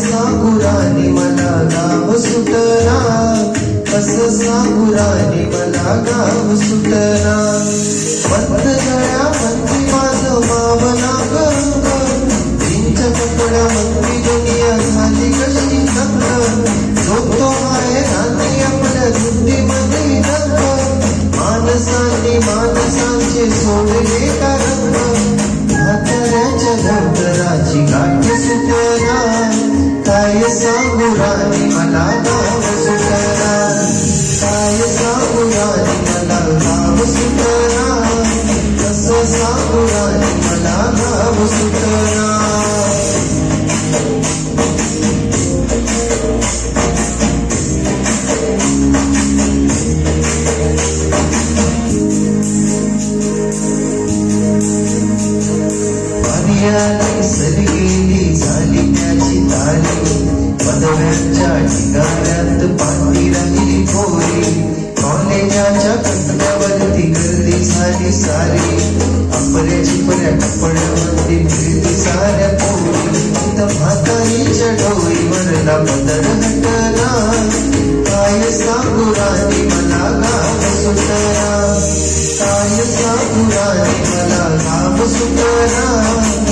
सांगू राणी मला गाव सुटना, कसं सांगू राणी मला गाव सुटना. बंद गळ्यामध्ये माझं मावना गंग, तिच्या कपड्यामध्ये दुनिया झाली कशी तंग. झोपतो आहे राणी आपल्या धुंदीमध्ये रंग, माणसांनी माणसांचे सोडले का रंग. म्हाताऱ्याच्या धोतराची गाठ सुटना, काय सांगू राणी मला गाव सुटना. काय सांगू राणी मला गाव सुटना, कसं सांगू राणी मला गाव सुटना. सरी गेली झाली त्याची तारी, पदव्यांच्या ठिकाण्यात पाठी राहिली पोरी. कॉलेजाच्या कट्ट्यावरती गर्दी झाली सारी, आपल्या चिपऱ्या कपड्यामध्ये फिरती साऱ्या पोरी. म्हातारीच्या डोईवरला पदर हटना, काय सांगू राणी मला गाव सुटना. काय सांगू राणी मला गाव सुटना,